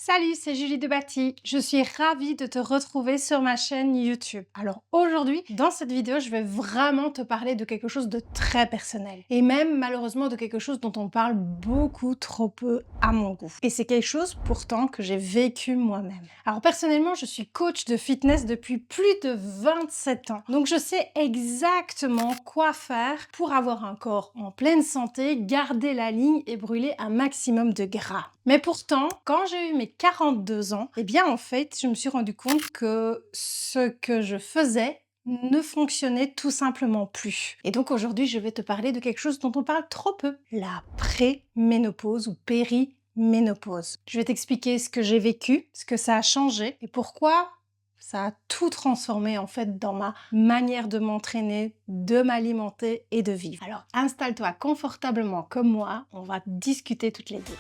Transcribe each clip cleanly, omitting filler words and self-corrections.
Salut, c'est Julie Debatty. Je suis ravie de te retrouver sur ma chaîne YouTube. Alors aujourd'hui, dans cette vidéo, je vais vraiment te parler de quelque chose de très personnel. Et même malheureusement de quelque chose dont on parle beaucoup trop peu à mon goût. Et c'est quelque chose pourtant que j'ai vécu moi-même. Alors personnellement, je suis coach de fitness depuis plus de 27 ans. Donc je sais exactement quoi faire pour avoir un corps en pleine santé, garder la ligne et brûler un maximum de gras. Mais pourtant, quand j'ai eu mes 42 ans, eh bien en fait, je me suis rendu compte que ce que je faisais ne fonctionnait tout simplement plus. Et donc aujourd'hui, je vais te parler de quelque chose dont on parle trop peu, la préménopause ou périménopause. Je vais t'expliquer ce que j'ai vécu, ce que ça a changé et pourquoi ça a tout transformé en fait dans ma manière de m'entraîner, de m'alimenter et de vivre. Alors installe-toi confortablement comme moi, on va discuter toutes les deux.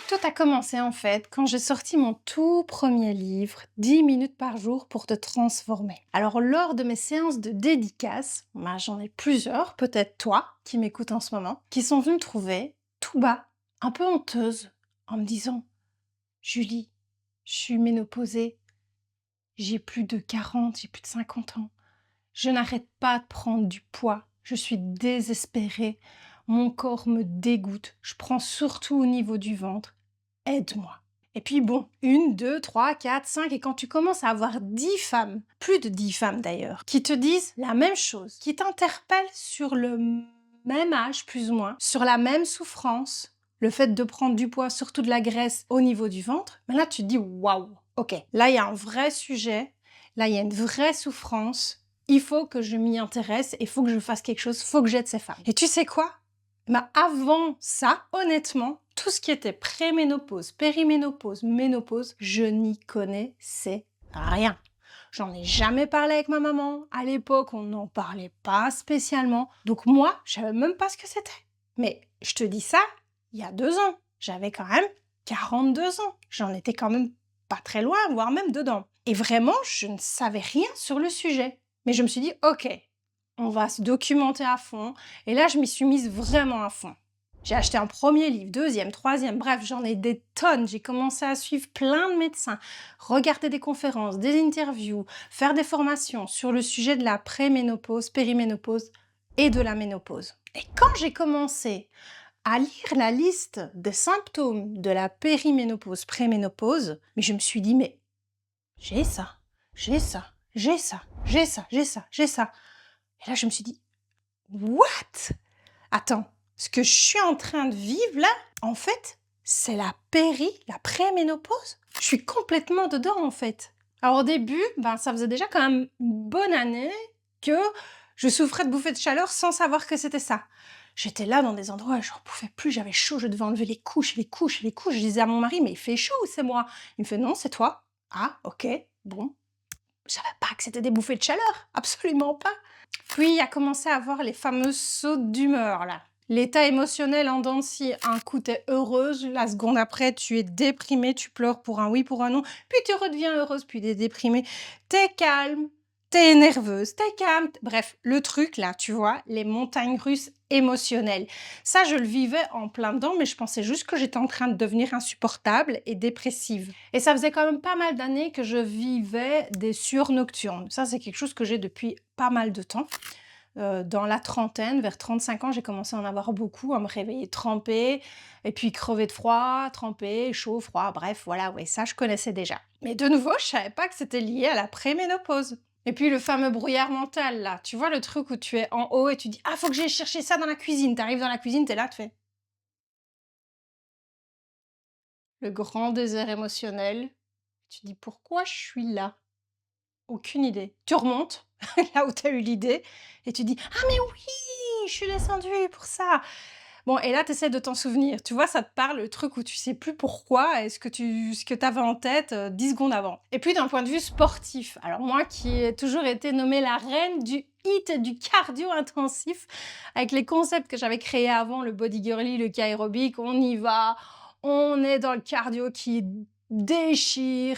Tout a commencé en fait quand j'ai sorti mon tout premier livre, 10 minutes par jour pour te transformer. Alors lors de mes séances de dédicace, j'en ai plusieurs, peut-être toi qui m'écoutes en ce moment, qui sont venus me trouver tout bas, un peu honteuse, en me disant Julie, je suis ménopausée, j'ai plus de 40, j'ai plus de 50 ans, je n'arrête pas de prendre du poids, je suis désespérée, mon corps me dégoûte, je prends surtout au niveau du ventre. Aide-moi. Et puis bon, 1, 2, 3, 4, 5, et quand tu commences à avoir 10 femmes, plus de 10 femmes d'ailleurs, qui te disent la même chose, qui t'interpellent sur le même âge plus ou moins, sur la même souffrance, le fait de prendre du poids, surtout de la graisse au niveau du ventre, mais là tu te dis waouh, ok, là il y a un vrai sujet, là il y a une vraie souffrance, il faut que je m'y intéresse, il faut que je fasse quelque chose, il faut que j'aide ces femmes. Et tu sais quoi? Avant ça, honnêtement, tout ce qui était préménopause, périménopause, ménopause, je n'y connaissais rien. J'en ai jamais parlé avec ma maman. À l'époque, on n'en parlait pas spécialement. Donc moi, je savais même pas ce que c'était. Mais je te dis ça, il y a 2 ans. J'avais quand même 42 ans. J'en étais quand même pas très loin, voire même dedans. Et vraiment, je ne savais rien sur le sujet. Mais je me suis dit, ok, on va se documenter à fond. Et là, je m'y suis mise vraiment à fond. J'ai acheté un premier livre, deuxième, troisième, bref, j'en ai des tonnes. J'ai commencé à suivre plein de médecins, regarder des conférences, des interviews, faire des formations sur le sujet de la préménopause, périménopause et de la ménopause. Et quand j'ai commencé à lire la liste des symptômes de la périménopause, préménopause, mais je me suis dit, mais j'ai ça, j'ai ça, j'ai ça, j'ai ça, j'ai ça, j'ai ça. Et là, je me suis dit, what? Attends, ce que je suis en train de vivre là, en fait, c'est la préménopause. Je suis complètement dedans, en fait. Alors au début, ça faisait déjà quand même une bonne année que je souffrais de bouffées de chaleur sans savoir que c'était ça. J'étais là dans des endroits où je n'en pouvais plus, j'avais chaud, je devais enlever les couches, les couches, les couches. Je disais à mon mari, mais il fait chaud ou c'est moi? Il me fait, non, c'est toi. Ah, ok, bon. Je savais pas que c'était des bouffées de chaleur, absolument pas. Puis il a commencé à avoir les fameuses sautes d'humeur là. L'état émotionnel en dents de scie, un coup t'es heureuse, la seconde après tu es déprimée, tu pleures pour un oui, pour un non, puis tu redeviens heureuse, puis t'es déprimée, t'es calme, t'es nerveuse, t'es calme, bref, le truc là, tu vois, les montagnes russes émotionnelles. Ça, je le vivais en plein dedans, mais je pensais juste que j'étais en train de devenir insupportable et dépressive. Et ça faisait quand même pas mal d'années que je vivais des sueurs nocturnes. Ça, c'est quelque chose que j'ai depuis pas mal de temps. Dans la trentaine, vers 35 ans, j'ai commencé à en avoir beaucoup, à me réveiller trempée, et puis crever de froid, trempée, chaud, froid, bref, voilà, ouais, ça je connaissais déjà. Mais de nouveau, je savais pas que c'était lié à la préménopause. Et puis le fameux brouillard mental, là, tu vois le truc où tu es en haut et tu dis « Ah, faut que j'aille chercher ça dans la cuisine ». T'arrives dans la cuisine, t'es là, tu fais le grand désert émotionnel. Tu dis « Pourquoi je suis là ?» Aucune idée. Tu remontes, là où tu as eu l'idée, et tu dis « Ah mais oui, je suis descendue pour ça !» Bon, et là, tu essaies de t'en souvenir. Tu vois, ça te parle, le truc où tu sais plus pourquoi et ce que tu avais en tête 10 secondes avant. Et puis, d'un point de vue sportif, alors moi qui ai toujours été nommée la reine du HIIT et du cardio intensif, avec les concepts que j'avais créés avant, le body girly, le aérobic, on y va, on est dans le cardio qui déchire,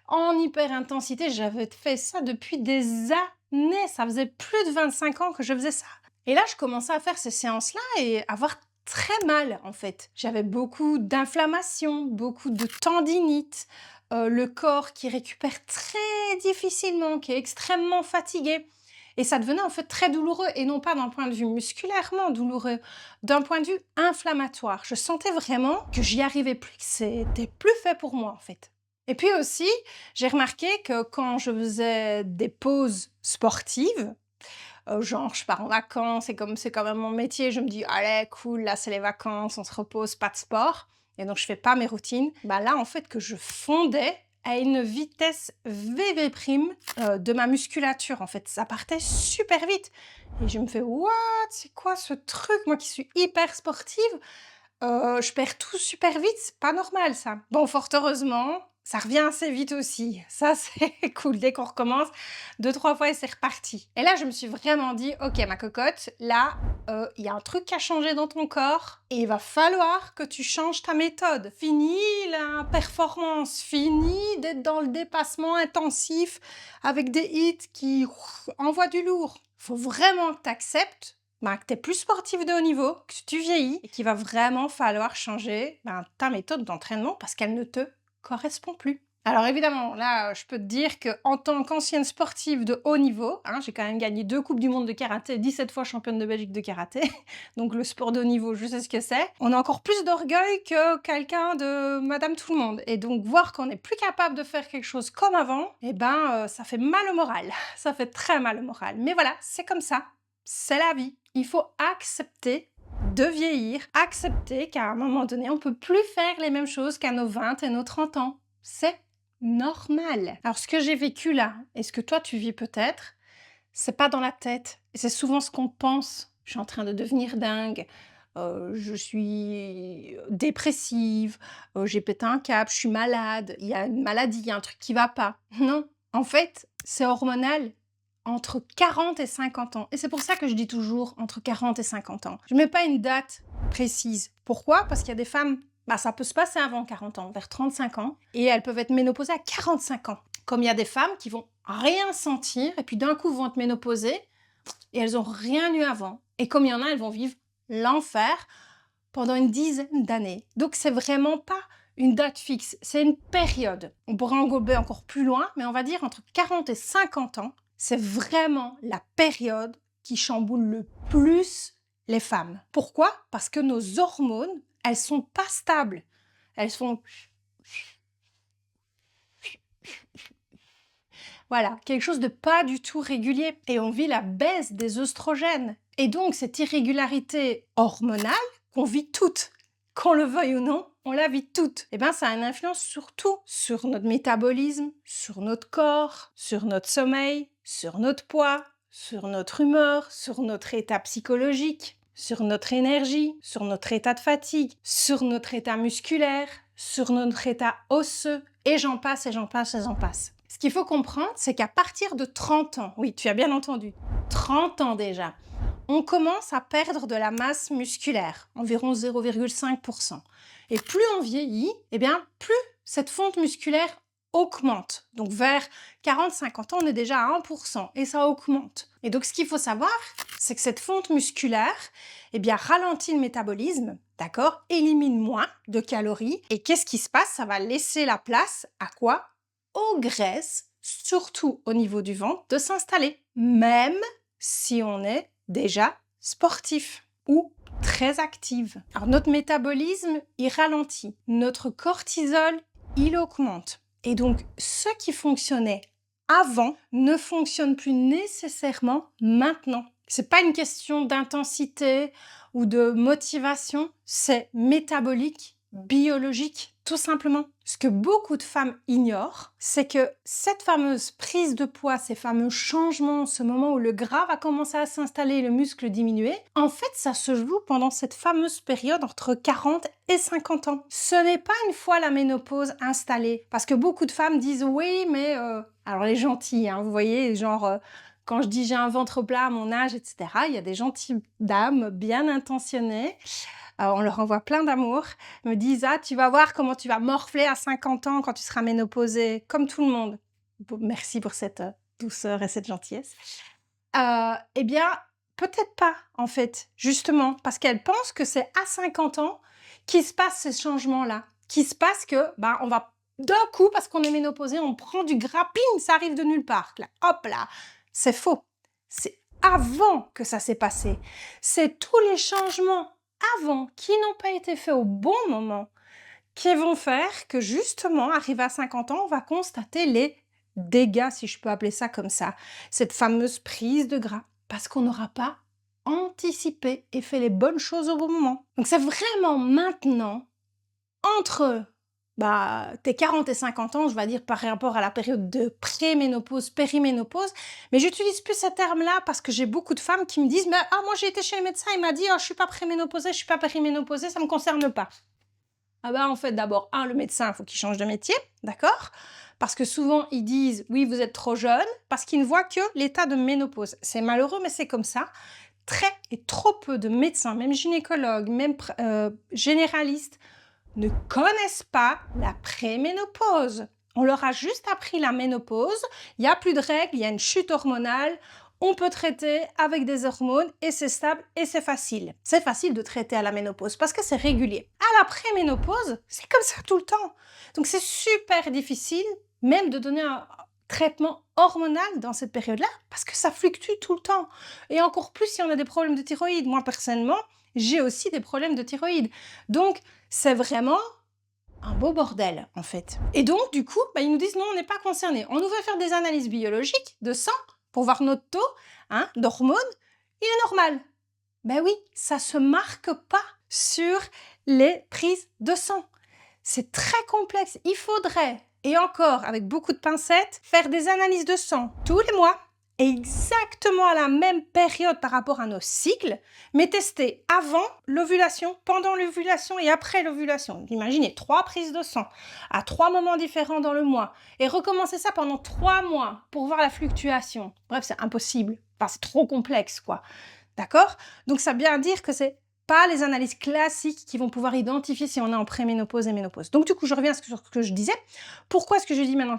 en hyper intensité. J'avais fait ça depuis des années, ça faisait plus de 25 ans que je faisais ça. Et là, je commençais à faire ces séances-là et avoir très mal, en fait. J'avais beaucoup d'inflammation, beaucoup de tendinite, le corps qui récupère très difficilement, qui est extrêmement fatigué. Et ça devenait en fait très douloureux, et non pas d'un point de vue musculairement douloureux, d'un point de vue inflammatoire. Je sentais vraiment que j'y arrivais plus, que c'était plus fait pour moi, en fait. Et puis aussi, j'ai remarqué que quand je faisais des pauses sportives, genre je pars en vacances et comme c'est quand même mon métier, je me dis: «Allez cool, là c'est les vacances, on se repose, pas de sport» et donc je fais pas mes routines. Bah là, en fait, que je fondais à une vitesse VV prime, de ma musculature, en fait. Ça partait super vite et je me fais: «What? C'est quoi ce truc?» Moi qui suis hyper sportive, je perds tout super vite, c'est pas normal ça. Bon, fort heureusement, ça revient assez vite aussi. Ça, c'est cool. Dès qu'on recommence 2-3 fois et c'est reparti. Et là, je me suis vraiment dit: «OK ma cocotte, là, il y a un truc qui a changé dans ton corps et il va falloir que tu changes ta méthode. Fini la performance, fini d'être dans le dépassement intensif avec des hits qui envoient du lourd. Faut vraiment que tu acceptes bah, que tu es plus sportif de haut niveau, que tu vieillis et qu'il va vraiment falloir changer ben, ta méthode d'entraînement parce qu'elle ne te correspond plus. Alors évidemment, là, je peux te dire qu'en tant qu'ancienne sportive de haut niveau, hein, j'ai quand même gagné 2 coupes du monde de karaté, 17 fois championne de Belgique de karaté, donc le sport de haut niveau, je sais ce que c'est. On a encore plus d'orgueil que quelqu'un de madame tout le monde. Et donc voir qu'on n'est plus capable de faire quelque chose comme avant, eh ben, ça fait mal au moral. Ça fait très mal au moral. Mais voilà, c'est comme ça. C'est la vie. Il faut accepter de vieillir, accepter qu'à un moment donné, on peut plus faire les mêmes choses qu'à nos 20 et nos 30 ans. C'est normal. Alors, ce que j'ai vécu là, et ce que toi tu vis peut-être, c'est pas dans la tête. Et c'est souvent ce qu'on pense. Je suis en train de devenir dingue. Je suis dépressive, j'ai pété un câble, je suis malade, il y a une maladie, il y a un truc qui va pas. Non, en fait, c'est hormonal entre 40 et 50 ans. Et c'est pour ça que je dis toujours entre 40 et 50 ans. Je mets pas une date précise. Pourquoi? Parce qu'il y a des femmes, bah, ça peut se passer avant 40 ans, vers 35 ans, et elles peuvent être ménopausées à 45 ans. Comme il y a des femmes qui vont rien sentir, et puis d'un coup vont être ménopausées, et elles ont rien eu avant. Et comme il y en a, elles vont vivre l'enfer pendant une dizaine d'années. Donc c'est vraiment pas une date fixe, c'est une période. On pourrait englober encore plus loin, mais on va dire entre 40 et 50 ans, c'est vraiment la période qui chamboule le plus les femmes. Pourquoi? Parce que nos hormones, elles sont pas stables. Elles font voilà, quelque chose de pas du tout régulier. Et on vit la baisse des œstrogènes. Et donc, cette irrégularité hormonale qu'on vit toutes, qu'on le veuille ou non, on la vit toutes. Et bien, ça a une influence sur tout, sur notre métabolisme, sur notre corps, sur notre sommeil, sur notre poids, sur notre humeur, sur notre état psychologique, sur notre énergie, sur notre état de fatigue, sur notre état musculaire, sur notre état osseux, et j'en passe, et j'en passe, et j'en passe. Ce qu'il faut comprendre, c'est qu'à partir de 30 ans, oui, tu as bien entendu, 30 ans déjà, on commence à perdre de la masse musculaire, environ 0,5%. Et plus on vieillit, eh bien, plus cette fonte musculaire augmente. Donc vers 40-50 ans, on est déjà à 1% et ça augmente. Et donc ce qu'il faut savoir, c'est que cette fonte musculaire, eh bien, ralentit le métabolisme, d'accord, élimine moins de calories. Et qu'est-ce qui se passe? Ça va laisser la place à quoi? Aux graisses, surtout au niveau du ventre, de s'installer, même si on est déjà sportif ou très active. Alors notre métabolisme, il ralentit, notre cortisol, il augmente. Et donc ce qui fonctionnait avant ne fonctionne plus nécessairement maintenant. C'est pas une question d'intensité ou de motivation, c'est métabolique, biologique, tout simplement. Ce que beaucoup de femmes ignorent, c'est que cette fameuse prise de poids, ces fameux changements, ce moment où le gras va commencer à s'installer et le muscle diminuer, en fait, ça se joue pendant cette fameuse période entre 40 et 50 ans. Ce n'est pas une fois la ménopause installée. Parce que beaucoup de femmes disent « oui, mais… Alors les gentilles, hein, vous voyez, genre… quand je dis j'ai un ventre plat à mon âge, etc., il y a des gentilles dames bien intentionnées. On leur envoie plein d'amour. Me disent ah tu vas voir comment tu vas morfler à 50 ans quand tu seras ménopausée, comme tout le monde. Merci pour cette douceur et cette gentillesse. Eh bien, Peut-être pas, en fait, justement, parce qu'elle pense que c'est à 50 ans qu'il se passe ces changements-là, qu'il se passe que, ben, on va d'un coup, parce qu'on est ménopausé, on prend du gras, ping, ça arrive de nulle part. Là, hop là, c'est faux. C'est avant que ça s'est passé. C'est tous les changements avant qui n'ont pas été faits au bon moment qui vont faire que justement, arrivé à 50 ans, on va constater les dégâts, si je peux appeler ça comme ça, cette fameuse prise de gras, parce qu'on n'aura pas anticipé et fait les bonnes choses au bon moment. Donc c'est vraiment maintenant, entre tes 40 et 50 ans, je vais dire par rapport à la période de préménopause, périménopause, mais j'utilise plus ce terme-là parce que j'ai beaucoup de femmes qui me disent « Ah, moi j'ai été chez le médecin, il m'a dit oh, je suis pas préménopausée, je suis pas périménopausée, ça me concerne pas ». Ah bah en fait, d'abord, le médecin, il faut qu'il change de métier, d'accord? Parce que souvent, ils disent, oui, vous êtes trop jeune, parce qu'ils ne voient que l'état de ménopause. C'est malheureux, mais c'est comme ça. Très et trop peu de médecins, même gynécologues, même généralistes, ne connaissent pas la préménopause. On leur a juste appris la ménopause, il n'y a plus de règles, il y a une chute hormonale, on peut traiter avec des hormones et c'est stable et c'est facile. C'est facile de traiter à la ménopause parce que c'est régulier. À la préménopause, c'est comme ça tout le temps. Donc c'est super difficile même de donner un traitement hormonal dans cette période-là parce que ça fluctue tout le temps. Et encore plus si on a des problèmes de thyroïde. Moi personnellement, j'ai aussi des problèmes de thyroïde. Donc c'est vraiment un beau bordel en fait. Et donc du coup, ils nous disent non, on n'est pas concerné. On nous fait faire des analyses biologiques de sang pour voir notre taux d'hormones, il est normal. Ben oui, ça se marque pas sur les prises de sang. C'est très complexe. Il faudrait, et encore avec beaucoup de pincettes, faire des analyses de sang tous les mois, exactement à la même période par rapport à nos cycles, mais tester avant l'ovulation, pendant l'ovulation et après l'ovulation. Imaginez 3 prises de sang à 3 moments différents dans le mois et recommencer ça pendant 3 mois pour voir la fluctuation. Bref, c'est impossible. Enfin, c'est trop complexe, quoi. D'accord? Donc, ça veut bien dire que c'est pas les analyses classiques qui vont pouvoir identifier si on est en préménopause et ménopause. Donc, du coup, je reviens sur ce que je disais. Pourquoi est-ce que je dis maintenant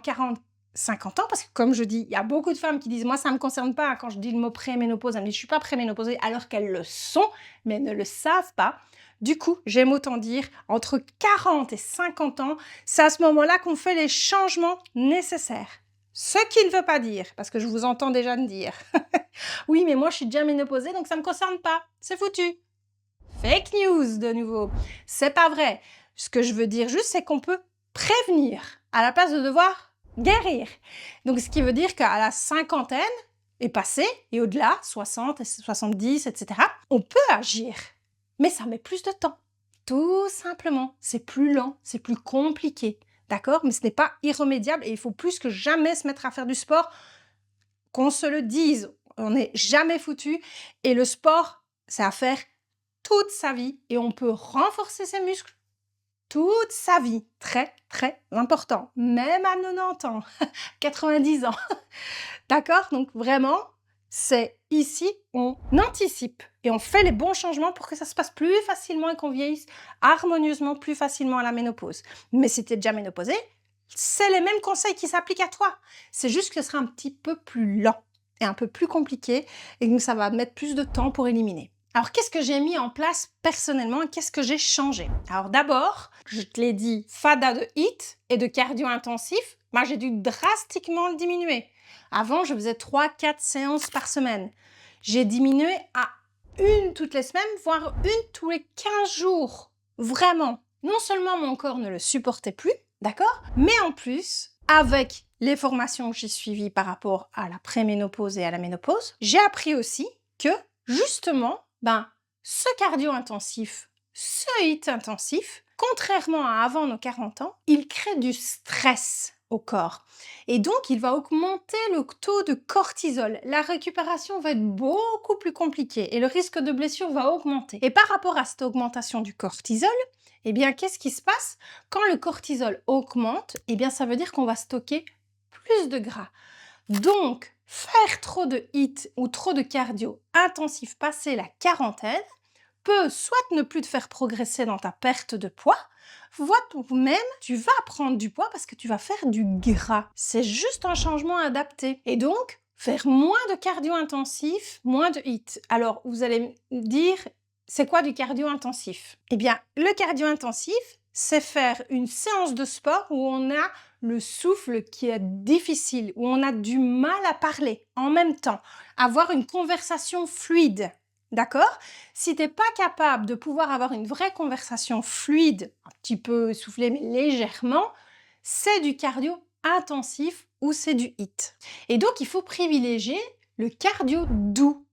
50 ans, parce que comme je dis, il y a beaucoup de femmes qui disent « moi, ça ne me concerne pas » quand je dis le mot préménopause, elles me disent « je ne suis pas préménopausée » alors qu'elles le sont, mais ne le savent pas. Du coup, j'aime autant dire, entre 40 et 50 ans, c'est à ce moment-là qu'on fait les changements nécessaires. Ce qui ne veut pas dire, parce que je vous entends déjà me dire « oui, mais moi, je suis déjà ménopausée, donc ça ne me concerne pas, c'est foutu ». Fake news, de nouveau. C'est pas vrai. Ce que je veux dire juste, c'est qu'on peut prévenir à la place de devoir guérir. Donc, ce qui veut dire qu'à la cinquantaine est passée, et au-delà, 60, 70, etc., on peut agir. Mais ça met plus de temps. Tout simplement. C'est plus lent, c'est plus compliqué. D'accord? Mais ce n'est pas irrémédiable et il faut plus que jamais se mettre à faire du sport. Qu'on se le dise, on n'est jamais foutu. Et le sport, c'est à faire toute sa vie et on peut renforcer ses muscles toute sa vie. Très, très important. Même à 90 ans, 90 ans. D'accord? Donc vraiment, c'est ici, on anticipe et on fait les bons changements pour que ça se passe plus facilement et qu'on vieillisse harmonieusement plus facilement à la ménopause. Mais si tu es déjà ménopausée, c'est les mêmes conseils qui s'appliquent à toi. C'est juste que ce sera un petit peu plus lent et un peu plus compliqué et que ça va mettre plus de temps pour éliminer. Alors, qu'est-ce que j'ai mis en place personnellement et qu'est-ce que j'ai changé? Alors d'abord, je te l'ai dit, FADA de HIIT et de cardio intensif, j'ai dû drastiquement le diminuer. Avant, je faisais 3-4 séances par semaine. J'ai diminué à une toutes les semaines, voire une tous les 15 jours. Vraiment. Non seulement mon corps ne le supportait plus, d'accord? Mais en plus, avec les formations que j'ai suivies par rapport à la préménopause et à la ménopause, j'ai appris aussi que, justement, ce cardio intensif, ce HIIT intensif, contrairement à avant nos 40 ans, il crée du stress au corps. Et donc, il va augmenter le taux de cortisol. La récupération va être beaucoup plus compliquée et le risque de blessure va augmenter. Et par rapport à cette augmentation du cortisol, qu'est-ce qui se passe? Quand le cortisol augmente, ça veut dire qu'on va stocker plus de gras. Donc, faire trop de HIIT ou trop de cardio intensif passé la quarantaine peut soit ne plus te faire progresser dans ta perte de poids, soit même tu vas prendre du poids parce que tu vas faire du gras. C'est juste un changement adapté. Et donc, vers moins de cardio intensif, moins de HIIT. Alors, vous allez me dire, c'est quoi du cardio intensif? Eh bien, le cardio intensif, c'est faire une séance de sport où on a le souffle qui est difficile, où on a du mal à parler en même temps, avoir une conversation fluide. D'accord? Si tu n'es pas capable de pouvoir avoir une vraie conversation fluide, un petit peu essoufflée, mais légèrement, c'est du cardio intensif ou c'est du HIIT. Et donc, il faut privilégier le cardio doux.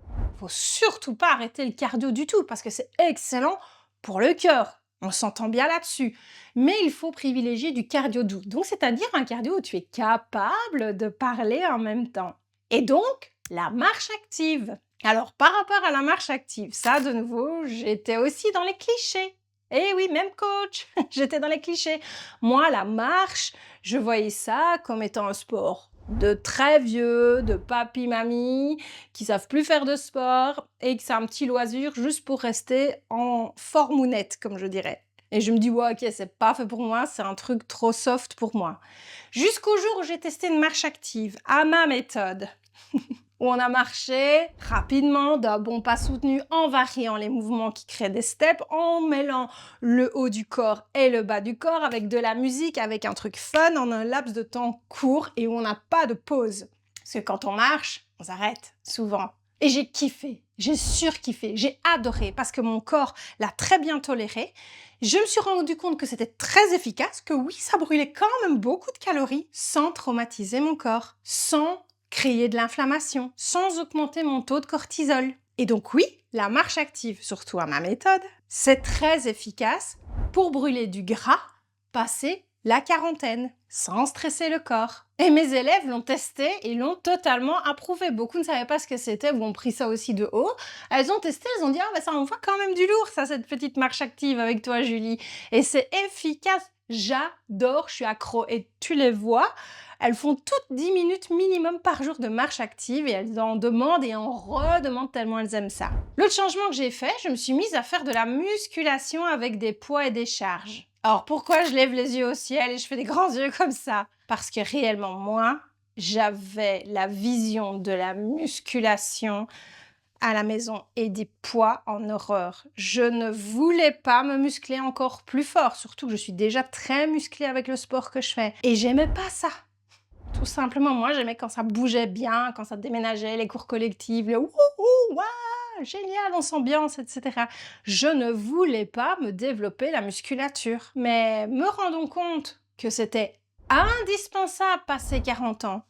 Il faut surtout pas arrêter le cardio du tout parce que c'est excellent pour le cœur. On s'entend bien là-dessus. Mais il faut privilégier du cardio doux. Donc, c'est-à-dire un cardio où tu es capable de parler en même temps. Et donc, la marche active. Alors, par rapport à la marche active, ça, de nouveau, j'étais aussi dans les clichés. Eh oui, même coach, j'étais dans les clichés. Moi, la marche, je voyais ça comme étant un sport de très vieux, de papy-mamie, qui savent plus faire de sport et que c'est un petit loisir juste pour rester en formounette, comme je dirais. Et je me dis, ouais, ok, c'est pas fait pour moi, c'est un truc trop soft pour moi. Jusqu'au jour où j'ai testé une marche active à ma méthode, où on a marché rapidement d'un bon pas soutenu en variant les mouvements qui créent des steps, en mêlant le haut du corps et le bas du corps avec de la musique, avec un truc fun en un laps de temps court et où on n'a pas de pause. Parce que quand on marche, on s'arrête souvent. Et j'ai kiffé, j'ai surkiffé, j'ai adoré parce que mon corps l'a très bien toléré. Je me suis rendu compte que c'était très efficace, que oui, ça brûlait quand même beaucoup de calories sans traumatiser mon corps, sans créer de l'inflammation, sans augmenter mon taux de cortisol. Et donc oui, la marche active, surtout à ma méthode, c'est très efficace pour brûler du gras, passer la quarantaine, sans stresser le corps. Et mes élèves l'ont testé et l'ont totalement approuvé. Beaucoup ne savaient pas ce que c'était, ou ont pris ça aussi de haut. Elles ont testé, elles ont dit « Ah, bah ça envoie quand même du lourd, ça, cette petite marche active avec toi, Julie. » Et c'est efficace. J'adore, je suis accro. Et tu les vois, elles font toutes 10 minutes minimum par jour de marche active et elles en demandent et en redemandent tellement elles aiment ça. L'autre changement que j'ai fait, je me suis mise à faire de la musculation avec des poids et des charges. Alors pourquoi je lève les yeux au ciel et je fais des grands yeux comme ça? Parce que réellement, moi, j'avais la vision de la musculation à la maison et des poids en horreur. Je ne voulais pas me muscler encore plus fort, surtout que je suis déjà très musclée avec le sport que je fais. Et j'aimais pas ça. Tout simplement, moi, j'aimais quand ça bougeait bien, quand ça déménageait, les cours collectifs, le wouhou, waouh, génial, on s'ambiance, etc. Je ne voulais pas me développer la musculature. Mais me rendons compte que c'était indispensable, passé 40 ans,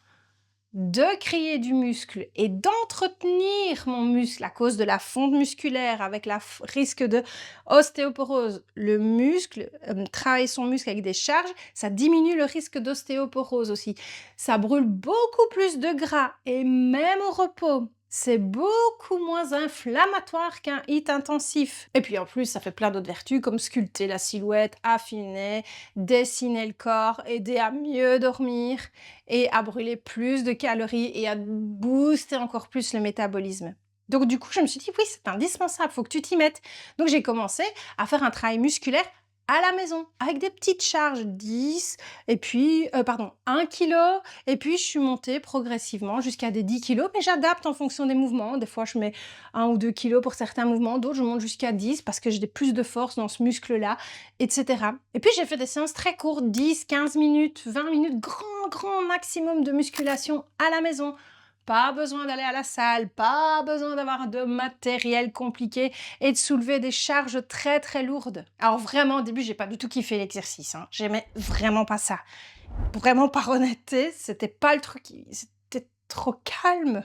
de créer du muscle et d'entretenir mon muscle à cause de la fonte musculaire avec le risque de ostéoporose. Le muscle, travailler son muscle avec des charges, ça diminue le risque d'ostéoporose aussi. Ça brûle beaucoup plus de gras et même au repos. C'est beaucoup moins inflammatoire qu'un HIIT intensif. Et puis en plus, ça fait plein d'autres vertus comme sculpter la silhouette, affiner, dessiner le corps, aider à mieux dormir et à brûler plus de calories et à booster encore plus le métabolisme. Donc du coup, je me suis dit, oui, c'est indispensable, faut que tu t'y mettes. Donc j'ai commencé à faire un travail musculaire à la maison, avec des petites charges, 10, et puis, 1 kilo, et puis je suis montée progressivement jusqu'à des 10 kilos, mais j'adapte en fonction des mouvements. Des fois, je mets 1 ou 2 kilos pour certains mouvements, d'autres, je monte jusqu'à 10 parce que j'ai plus de force dans ce muscle-là, etc. Et puis, j'ai fait des séances très courtes, 10, 15 minutes, 20 minutes, grand maximum de musculation à la maison. Pas besoin d'aller à la salle, pas besoin d'avoir de matériel compliqué et de soulever des charges très lourdes. Alors vraiment, au début, j'ai pas du tout kiffé l'exercice, hein. J'aimais vraiment pas ça. Vraiment, par honnêteté, c'était pas le truc, c'était trop calme.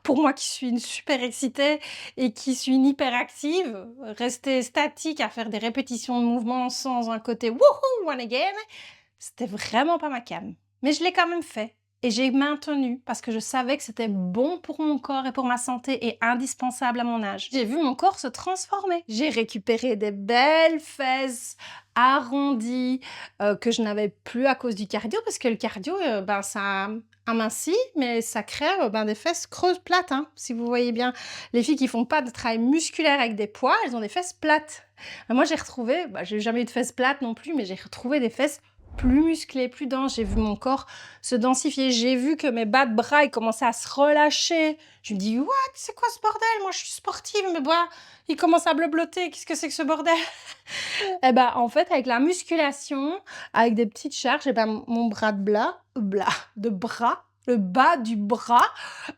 Pour moi qui suis une super excitée et qui suis une hyperactive, rester statique à faire des répétitions de mouvements sans un côté wouhou, one again, c'était vraiment pas ma came. Mais je l'ai quand même fait. Et j'ai maintenu parce que je savais que c'était bon pour mon corps et pour ma santé et indispensable à mon âge. J'ai vu mon corps se transformer. J'ai récupéré des belles fesses arrondies que je n'avais plus à cause du cardio parce que le cardio, ça amincit, mais ça crée des fesses creuses plates. Hein, si vous voyez bien, les filles qui font pas de travail musculaire avec des poids, elles ont des fesses plates. Moi, j'ai retrouvé, j'ai jamais eu de fesses plates non plus, mais j'ai retrouvé des fesses plus musclée, plus dense. J'ai vu mon corps se densifier. J'ai vu que mes bas de bras, ils commençaient à se relâcher. Je me dis: «What? C'est quoi ce bordel? Moi, je suis sportive, mes bras, ils commencent à bleu-bleuter. Qu'est-ce que c'est que ce bordel?» Et bah, en fait, avec la musculation, avec des petites charges, et ben, mon bras de bras, le bas du bras,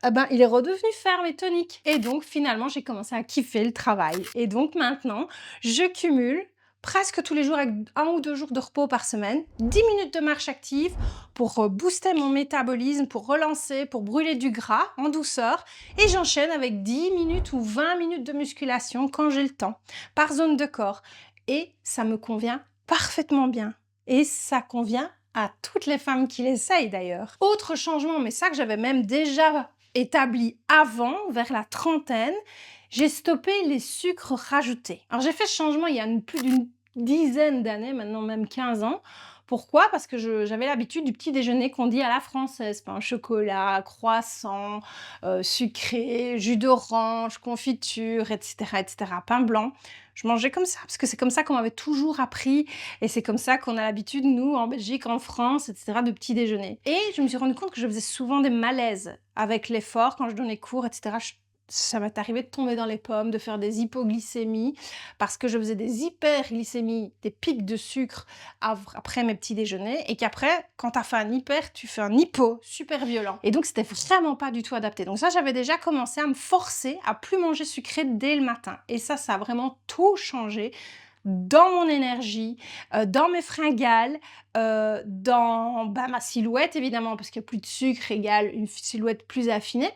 et ben, il est redevenu ferme et tonique. Et donc, finalement, j'ai commencé à kiffer le travail. Et donc, maintenant, je cumule presque tous les jours avec 1 ou 2 jours de repos par semaine, 10 minutes de marche active pour booster mon métabolisme, pour relancer, pour brûler du gras en douceur. Et j'enchaîne avec 10 minutes ou 20 minutes de musculation quand j'ai le temps, par zone de corps. Et ça me convient parfaitement bien. Et ça convient à toutes les femmes qui l'essayent d'ailleurs. Autre changement, mais ça que j'avais même déjà établi avant, vers la trentaine, j'ai stoppé les sucres rajoutés. Alors j'ai fait ce changement il y a plus d'une dizaine d'années, maintenant même 15 ans. Pourquoi? Parce que j'avais l'habitude du petit déjeuner qu'on dit à la française, pain au chocolat, croissant, sucré, jus d'orange, confiture, etc., etc., pain blanc. Je mangeais comme ça, parce que c'est comme ça qu'on m'avait toujours appris et c'est comme ça qu'on a l'habitude, nous, en Belgique, en France, etc., de petit déjeuner. Et je me suis rendu compte que je faisais souvent des malaises avec l'effort quand je donnais cours, etc. Ça m'est arrivé de tomber dans les pommes, de faire des hypoglycémies, parce que je faisais des hyperglycémies, des pics de sucre après mes petits déjeuners, et qu'après, quand tu as fait un hyper, tu fais un hypo super violent. Et donc, c'était vraiment pas du tout adapté. Donc ça, j'avais déjà commencé à me forcer à plus manger sucré dès le matin. Et ça a vraiment tout changé dans mon énergie, dans mes fringales, dans ma silhouette évidemment, parce que plus de sucre égale une silhouette plus affinée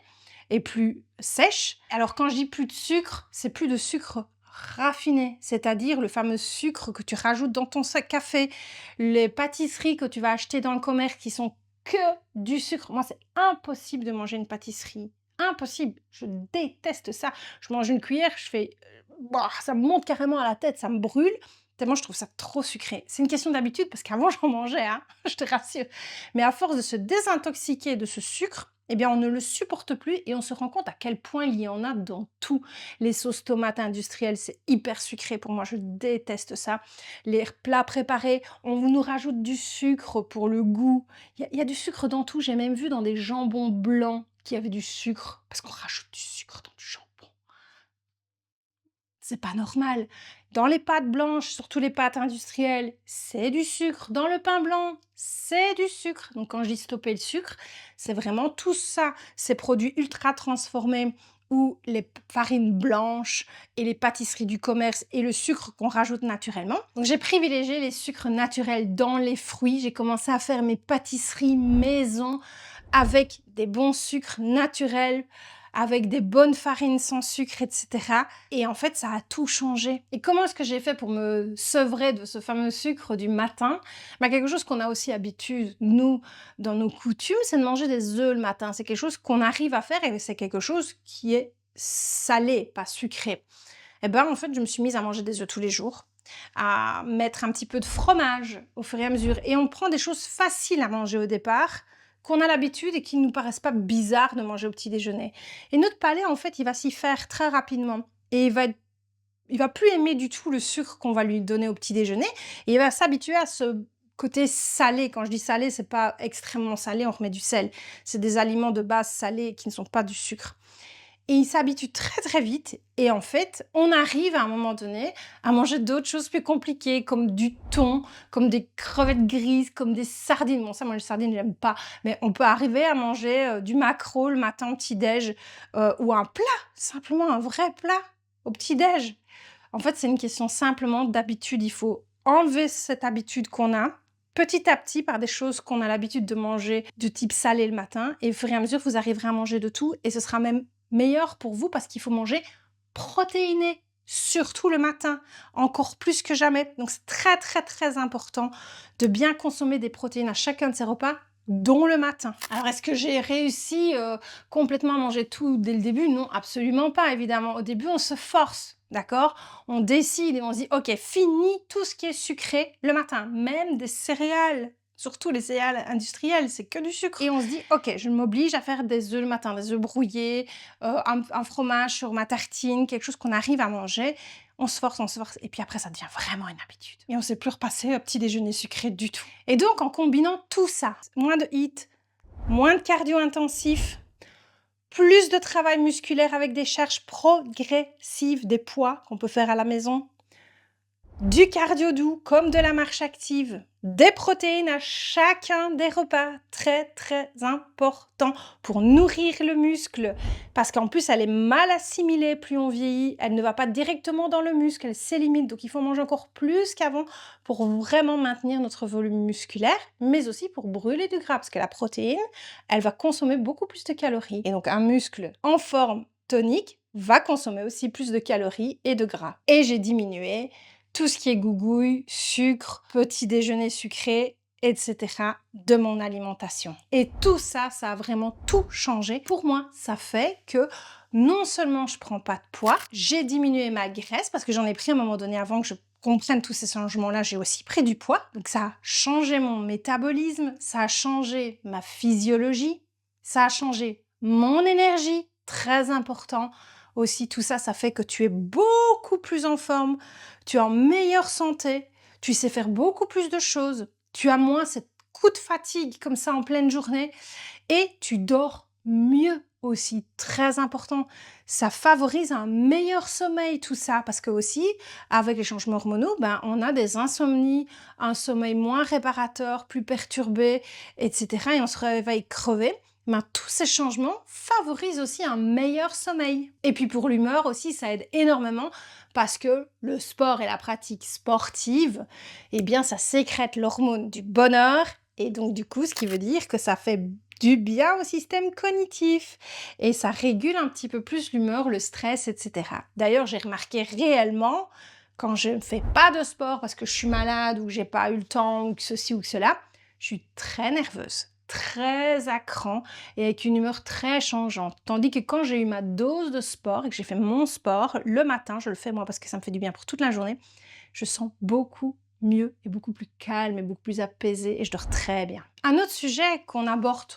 et plus sèche. Alors quand je dis plus de sucre, c'est plus de sucre raffiné, c'est-à-dire le fameux sucre que tu rajoutes dans ton café, les pâtisseries que tu vas acheter dans le commerce qui sont que du sucre. Moi, c'est impossible de manger une pâtisserie. Impossible. Je déteste ça. Je mange une cuillère, je fais bah, ça me monte carrément à la tête, ça me brûle, tellement je trouve ça trop sucré. C'est une question d'habitude parce qu'avant j'en mangeais, hein, je te rassure. Mais à force de se désintoxiquer de ce sucre, eh bien on ne le supporte plus et on se rend compte à quel point il y en a dans tout. Les sauces tomates industrielles, c'est hyper sucré pour moi, je déteste ça. Les plats préparés, on nous rajoute du sucre pour le goût. Il y a du sucre dans tout, j'ai même vu dans des jambons blancs qui avaient du sucre, parce qu'on rajoute du sucre dans du jambon. C'est pas normal. Dans les pâtes blanches, surtout les pâtes industrielles, c'est du sucre. Dans le pain blanc, c'est du sucre. Donc quand je dis stopper le sucre, c'est vraiment tout ça. Ces produits ultra transformés ou les farines blanches et les pâtisseries du commerce et le sucre qu'on rajoute naturellement. Donc j'ai privilégié les sucres naturels dans les fruits. J'ai commencé à faire mes pâtisseries maison avec des bons sucres naturels, avec des bonnes farines sans sucre, etc. Et en fait, ça a tout changé. Et comment est-ce que j'ai fait pour me sevrer de ce fameux sucre du matin? Bah, quelque chose qu'on a aussi habitude, nous, dans nos coutumes, c'est de manger des œufs le matin. C'est quelque chose qu'on arrive à faire et c'est quelque chose qui est salé, pas sucré. Et ben, en fait, je me suis mise à manger des œufs tous les jours, à mettre un petit peu de fromage au fur et à mesure. Et on prend des choses faciles à manger au départ, qu'on a l'habitude et qui ne nous paraissent pas bizarres de manger au petit déjeuner. Et notre palais, en fait, il va s'y faire très rapidement. Et il va plus aimer du tout le sucre qu'on va lui donner au petit déjeuner. Et il va s'habituer à ce côté salé. Quand je dis salé, c'est pas extrêmement salé, on remet du sel. C'est des aliments de base salés qui ne sont pas du sucre. Et il s'habitue très, très vite et en fait, on arrive à un moment donné à manger d'autres choses plus compliquées comme du thon, comme des crevettes grises, comme des sardines. Bon ça, moi les sardines, j'aime pas, mais on peut arriver à manger, du maquereau le matin au petit-déj, ou un plat, simplement un vrai plat au petit-déj. En fait, c'est une question simplement d'habitude. Il faut enlever cette habitude qu'on a, petit à petit, par des choses qu'on a l'habitude de manger de type salé le matin et au fur et à mesure, vous arriverez à manger de tout et ce sera même meilleur pour vous parce qu'il faut manger protéiné, surtout le matin, encore plus que jamais. Donc c'est très, très, très important de bien consommer des protéines à chacun de ces repas, dont le matin. Alors, est-ce que j'ai réussi complètement à manger tout dès le début? Non, absolument pas, évidemment. Au début, on se force, d'accord? On décide et on se dit, OK, fini tout ce qui est sucré le matin, même des céréales. Surtout les céréales industrielles, c'est que du sucre. Et on se dit, OK, je m'oblige à faire des œufs le matin, des œufs brouillés, un fromage sur ma tartine, quelque chose qu'on arrive à manger. on se force, et puis après, ça devient vraiment une habitude. Et on ne sait plus repasser au petit déjeuner sucré du tout. Et donc, en combinant tout ça, moins de HIIT, moins de cardio intensif, plus de travail musculaire avec des charges progressives, des poids qu'on peut faire à la maison, du cardio doux comme de la marche active, des protéines à chacun des repas, très très important pour nourrir le muscle, parce qu'en plus elle est mal assimilée plus on vieillit, elle ne va pas directement dans le muscle, elle s'élimine, donc il faut manger encore plus qu'avant pour vraiment maintenir notre volume musculaire, mais aussi pour brûler du gras, parce que la protéine, elle va consommer beaucoup plus de calories, et donc un muscle en forme tonique va consommer aussi plus de calories et de gras. Et j'ai diminué tout ce qui est gougouille, sucre, petit déjeuner sucré, etc. de mon alimentation. Et tout ça, ça a vraiment tout changé. Pour moi, ça fait que non seulement je prends pas de poids, j'ai diminué ma graisse parce que j'en ai pris à un moment donné avant que je comprenne tous ces changements-là, j'ai aussi pris du poids. Donc ça a changé mon métabolisme, ça a changé ma physiologie, ça a changé mon énergie, très important. Aussi, tout ça, ça fait que tu es beaucoup plus en forme, tu es en meilleure santé, tu sais faire beaucoup plus de choses, tu as moins cette coup de fatigue comme ça en pleine journée et tu dors mieux aussi, très important. Ça favorise un meilleur sommeil, tout ça, parce que aussi, avec les changements hormonaux, on a des insomnies, un sommeil moins réparateur, plus perturbé, etc. Et on se réveille crevé. Tous ces changements favorisent aussi un meilleur sommeil. Et puis pour l'humeur aussi, ça aide énormément parce que le sport et la pratique sportive, eh bien, ça sécrète l'hormone du bonheur et donc du coup, ce qui veut dire que ça fait du bien au système cognitif et ça régule un petit peu plus l'humeur, le stress, etc. D'ailleurs, j'ai remarqué réellement quand je ne fais pas de sport parce que je suis malade ou que j'ai pas eu le temps ou que ceci ou que cela, je suis très nerveuse, très à cran et avec une humeur très changeante. Tandis que quand j'ai eu ma dose de sport et que j'ai fait mon sport, le matin, je le fais moi parce que ça me fait du bien pour toute la journée, je sens beaucoup mieux et beaucoup plus calme et beaucoup plus apaisée et je dors très bien. Un autre sujet qu'on aborde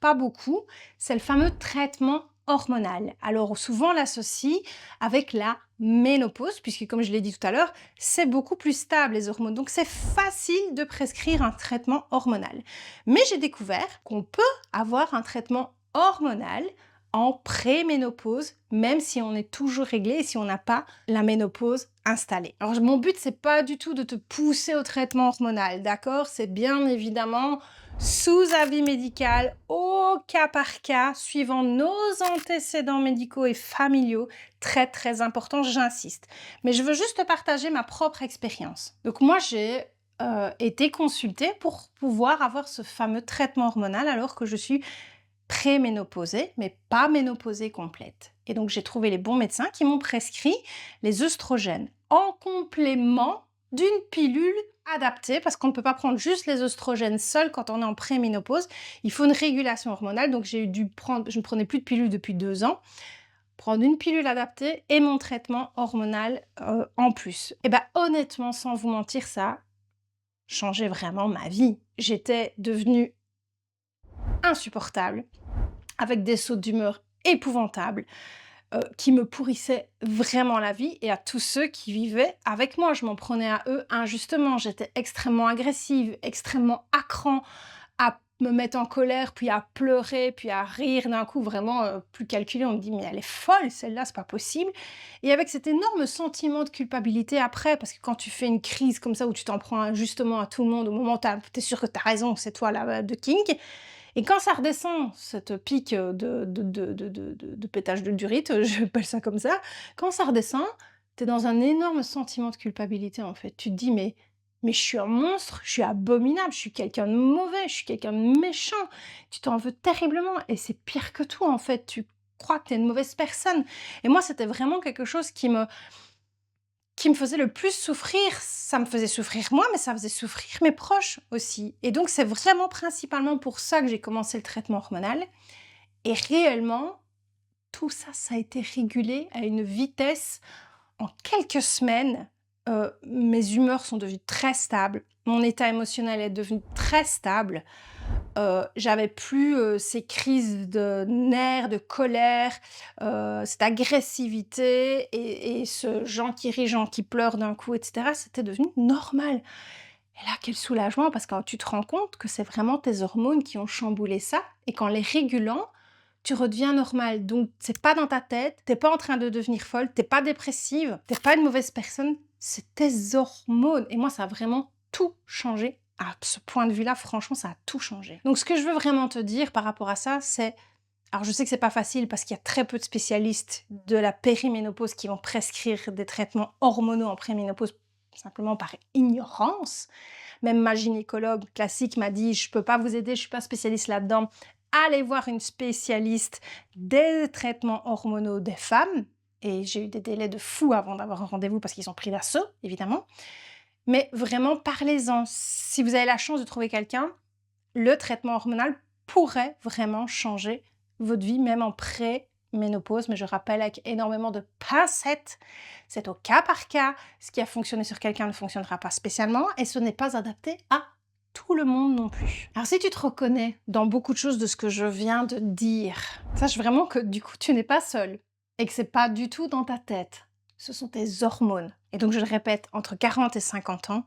pas beaucoup, c'est le fameux traitement hormonal. Alors souvent on l'associe avec la ménopause, puisque comme je l'ai dit tout à l'heure, c'est beaucoup plus stable les hormones. Donc c'est facile de prescrire un traitement hormonal. Mais j'ai découvert qu'on peut avoir un traitement hormonal en préménopause, même si on est toujours réglé et si on n'a pas la ménopause installée. Alors mon but, c'est pas du tout de te pousser au traitement hormonal, d'accord? C'est bien évidemment sous avis médical, au cas par cas, suivant nos antécédents médicaux et familiaux, très très important, j'insiste. Mais je veux juste te partager ma propre expérience. Donc moi, j'ai été consultée pour pouvoir avoir ce fameux traitement hormonal alors que je suis préménopausée, mais pas ménopausée complète. Et donc, j'ai trouvé les bons médecins qui m'ont prescrit les œstrogènes en complément d'une pilule adaptée, parce qu'on ne peut pas prendre juste les œstrogènes seuls quand on est en préménopause. Il faut une régulation hormonale, donc je ne prenais plus de pilule depuis 2 ans, prendre une pilule adaptée et mon traitement hormonal en plus. Et honnêtement, sans vous mentir, ça a changé vraiment ma vie. J'étais devenue insupportable, avec des sauts d'humeur épouvantables, qui me pourrissaient vraiment la vie et à tous ceux qui vivaient avec moi. Je m'en prenais à eux injustement. J'étais extrêmement agressive, extrêmement à cran, à me mettre en colère, puis à pleurer, puis à rire d'un coup, vraiment, plus calculé. On me dit: «Mais elle est folle celle-là, c'est pas possible» et avec cet énorme sentiment de culpabilité après, parce que quand tu fais une crise comme ça où tu t'en prends injustement à tout le monde, au moment où tu es sûr que tu as raison, c'est toi la de king et quand ça redescend, cette pique, de pétage de durite, j'appelle ça comme ça, quand ça redescend, tu es dans un énorme sentiment de culpabilité, en fait. Tu te dis: «Mais je suis un monstre, je suis abominable, je suis quelqu'un de mauvais, je suis quelqu'un de méchant». Tu t'en veux terriblement et c'est pire que tout, en fait. Tu crois que tu es une mauvaise personne et moi, c'était vraiment quelque chose qui me faisait le plus souffrir. Ça me faisait souffrir moi, mais ça faisait souffrir mes proches aussi. Et donc, c'est vraiment principalement pour ça que j'ai commencé le traitement hormonal. Et réellement, tout ça, ça a été régulé à une vitesse en quelques semaines. Mes humeurs sont devenues très stables. Mon état émotionnel est devenu très stable. J'avais plus, ces crises de nerfs, de colère, cette agressivité et ce Jean qui rit, Jean qui pleure d'un coup et cetera, c'était devenu normal. Et là, quel soulagement parce que tu te rends compte que c'est vraiment tes hormones qui ont chamboulé ça et qu'en les régulant, tu redeviens normal. Donc c'est pas dans ta tête, tu pas en train de devenir folle, tu pas dépressive, tu pas une mauvaise personne, c'est tes hormones et moi ça a vraiment tout changé. À ce point de vue-là, franchement, ça a tout changé. Donc ce que je veux vraiment te dire par rapport à ça, c'est alors je sais que c'est pas facile parce qu'il y a très peu de spécialistes de la périménopause qui vont prescrire des traitements hormonaux en préménopause simplement par ignorance. Même ma gynécologue classique m'a dit: «Je peux pas vous aider, je suis pas spécialiste là-dedans. Allez voir une spécialiste des traitements hormonaux des femmes» et j'ai eu des délais de fou avant d'avoir un rendez-vous parce qu'ils ont pris l'assaut, évidemment. Mais vraiment, parlez-en. Si vous avez la chance de trouver quelqu'un, le traitement hormonal pourrait vraiment changer votre vie, même en pré-ménopause. Mais je rappelle avec énormément de pincettes, c'est au cas par cas. Ce qui a fonctionné sur quelqu'un ne fonctionnera pas spécialement et ce n'est pas adapté à tout le monde non plus. Alors si tu te reconnais dans beaucoup de choses de ce que je viens de dire, sache vraiment que du coup tu n'es pas seul et que c'est pas du tout dans ta tête. Ce sont tes hormones. Et donc je le répète, entre 40 et 50 ans,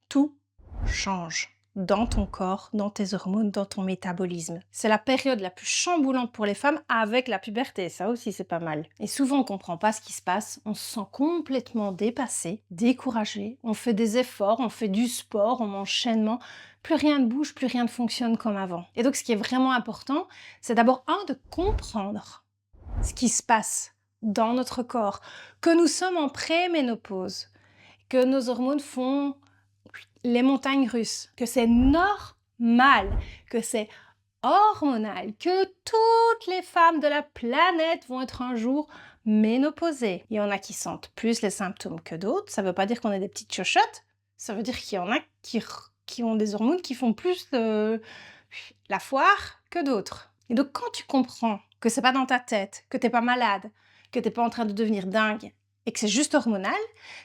tout change dans ton corps, dans tes hormones, dans ton métabolisme. C'est la période la plus chamboulante pour les femmes avec la puberté, ça aussi c'est pas mal. Et souvent on comprend pas ce qui se passe, on se sent complètement dépassé, découragé, on fait des efforts, on fait du sport, on enchaînement, plus rien ne bouge, plus rien ne fonctionne comme avant. Et donc ce qui est vraiment important, c'est d'abord de comprendre ce qui se passe dans notre corps, que nous sommes en préménopause, que nos hormones font les montagnes russes, que c'est normal, que c'est hormonal, que toutes les femmes de la planète vont être un jour ménopausées. Il y en a qui sentent plus les symptômes que d'autres, ça veut pas dire qu'on est des petites chochottes, ça veut dire qu'il y en a qui ont des hormones qui font plus la foire que d'autres. Et donc quand tu comprends que c'est pas dans ta tête, que t'es pas malade, que t'es pas en train de devenir dingue, et que c'est juste hormonal,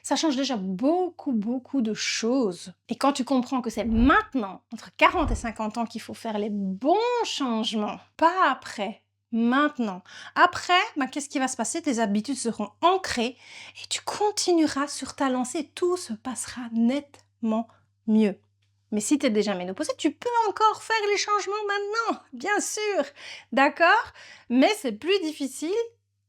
ça change déjà beaucoup, beaucoup de choses. Et quand tu comprends que c'est maintenant, entre 40 et 50 ans, qu'il faut faire les bons changements, pas après, maintenant. Après, qu'est-ce qui va se passer? Tes habitudes seront ancrées et tu continueras sur ta lancée. Tout se passera nettement mieux. Mais si tu es déjà ménopausée, tu peux encore faire les changements maintenant, bien sûr, d'accord? Mais c'est plus difficile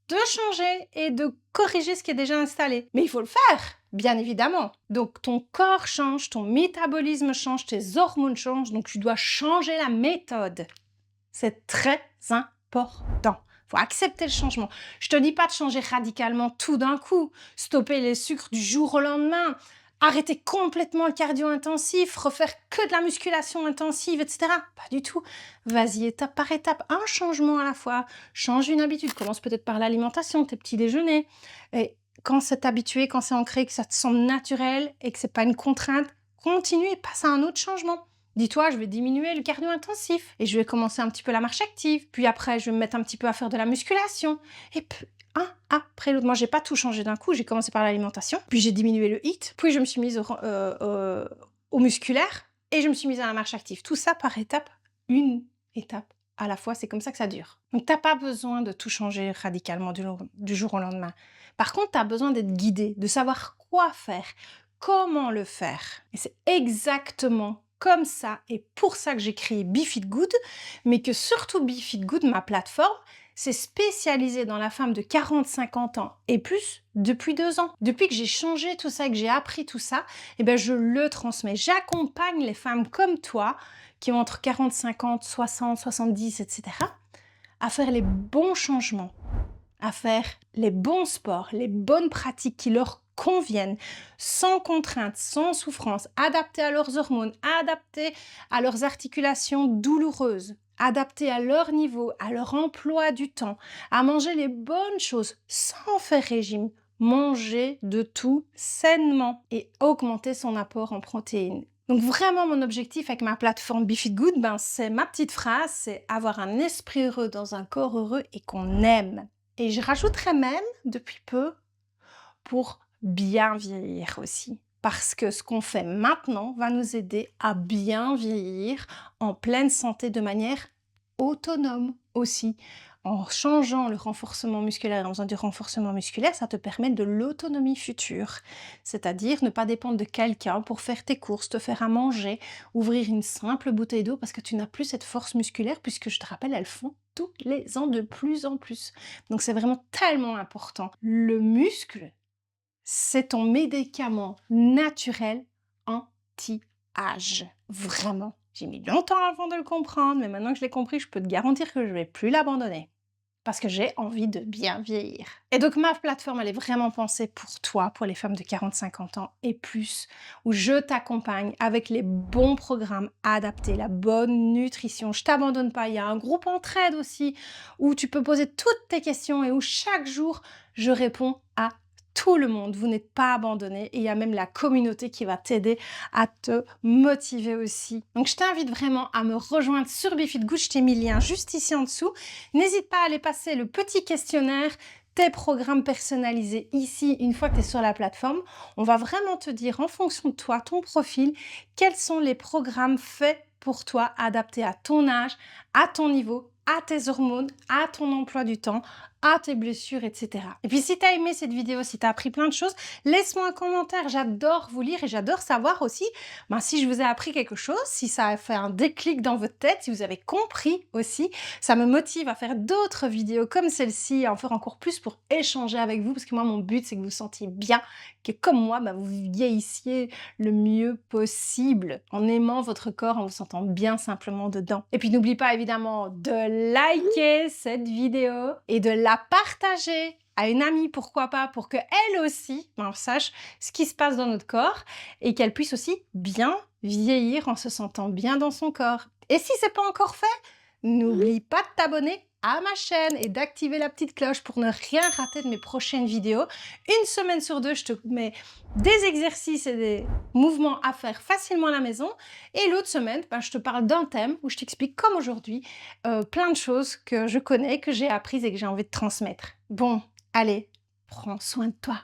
de changer et de corriger ce qui est déjà installé. Mais il faut le faire, bien évidemment. Donc ton corps change, ton métabolisme change, tes hormones changent, donc tu dois changer la méthode. C'est très important. Faut accepter le changement. Je te dis pas de changer radicalement tout d'un coup, stopper les sucres du jour au lendemain, arrêter complètement le cardio intensif, refaire que de la musculation intensive, etc. Pas du tout. Vas-y étape par étape, un changement à la fois. Change une habitude. Commence peut-être par l'alimentation, tes petits déjeuners. Et quand c'est habitué, quand c'est ancré, que ça te semble naturel et que c'est pas une contrainte, continue et passe à un autre changement. Dis-toi, je vais diminuer le cardio intensif et je vais commencer un petit peu la marche active. Puis après, je vais me mettre un petit peu à faire de la musculation. Et puis, un après l'autre. Moi, j'ai pas tout changé d'un coup. J'ai commencé par l'alimentation, puis j'ai diminué le HIIT, puis je me suis mise au musculaire et je me suis mise à la marche active. Tout ça par étape, une étape à la fois. C'est comme ça que ça dure. Donc, t'as pas besoin de tout changer radicalement du jour au lendemain. Par contre, tu as besoin d'être guidé, de savoir quoi faire, comment le faire. Et c'est exactement comme ça et pour ça que j'ai créé BeFitGood, mais que surtout BeFitGood, ma plateforme, c'est spécialisé dans la femme de 40-50 ans et plus depuis 2 ans. Depuis que j'ai changé tout ça et que j'ai appris tout ça, je le transmets. J'accompagne les femmes comme toi qui ont entre 40, 50, 60, 70, etc. à faire les bons changements, à faire les bons sports, les bonnes pratiques qui leur conviennent, sans contrainte, sans souffrance, adaptées à leurs hormones, adaptées à leurs articulations douloureuses, adaptées à leur niveau, à leur emploi du temps, à manger les bonnes choses sans faire régime, manger de tout sainement et augmenter son apport en protéines. Donc vraiment, mon objectif avec ma plateforme BeFitGood, c'est ma petite phrase, c'est avoir un esprit heureux dans un corps heureux et qu'on aime. Et je rajouterais même, depuis peu, pour bien vieillir aussi. Parce que ce qu'on fait maintenant va nous aider à bien vieillir en pleine santé de manière autonome aussi. En changeant le renforcement musculaire, en faisant du renforcement musculaire, ça te permet de l'autonomie future. C'est-à-dire ne pas dépendre de quelqu'un pour faire tes courses, te faire à manger, ouvrir une simple bouteille d'eau parce que tu n'as plus cette force musculaire puisque je te rappelle, elles font tous les ans de plus en plus. Donc c'est vraiment tellement important. Le muscle, c'est ton médicament naturel anti-âge. Vraiment. J'ai mis longtemps avant de le comprendre, mais maintenant que je l'ai compris, je peux te garantir que je ne vais plus l'abandonner. Parce que j'ai envie de bien vieillir. Et donc ma plateforme, elle est vraiment pensée pour toi, pour les femmes de 40-50 ans et plus, où je t'accompagne avec les bons programmes adaptés, la bonne nutrition. Je t'abandonne pas. Il y a un groupe entraide aussi, où tu peux poser toutes tes questions et où chaque jour, je réponds à tout le monde. Vous n'êtes pas abandonné et il y a même la communauté qui va t'aider à te motiver aussi. Donc je t'invite vraiment à me rejoindre sur BeFitGood. Je t'ai mis le lien juste ici en dessous. N'hésite pas à aller passer le petit questionnaire, tes programmes personnalisés ici une fois que tu es sur la plateforme. On va vraiment te dire en fonction de toi, ton profil, quels sont les programmes faits pour toi, adaptés à ton âge, à ton niveau, à tes hormones, à ton emploi du temps, à tes blessures, etc. Et puis si tu as aimé cette vidéo, si tu as appris plein de choses, laisse-moi un commentaire. J'adore vous lire et j'adore savoir aussi si je vous ai appris quelque chose, si ça a fait un déclic dans votre tête, si vous avez compris aussi. Ça me motive à faire d'autres vidéos comme celle-ci, à en faire encore plus pour échanger avec vous, parce que moi, mon but, c'est que vous vous sentiez bien, que comme moi, vous vieillissiez le mieux possible, en aimant votre corps, en vous sentant bien simplement dedans. Et puis n'oublie pas évidemment de liker cette vidéo et de la partager à une amie, pourquoi pas, pour qu'elle aussi sache ce qui se passe dans notre corps et qu'elle puisse aussi bien vieillir en se sentant bien dans son corps. Et si c'est pas encore fait, n'oublie pas de t'abonner à ma chaîne et d'activer la petite cloche pour ne rien rater de mes prochaines vidéos. Une semaine sur deux, je te mets des exercices et des mouvements à faire facilement à la maison. Et l'autre semaine, je te parle d'un thème où je t'explique, comme aujourd'hui, plein de choses que je connais, que j'ai apprises et que j'ai envie de transmettre. Bon, allez, prends soin de toi.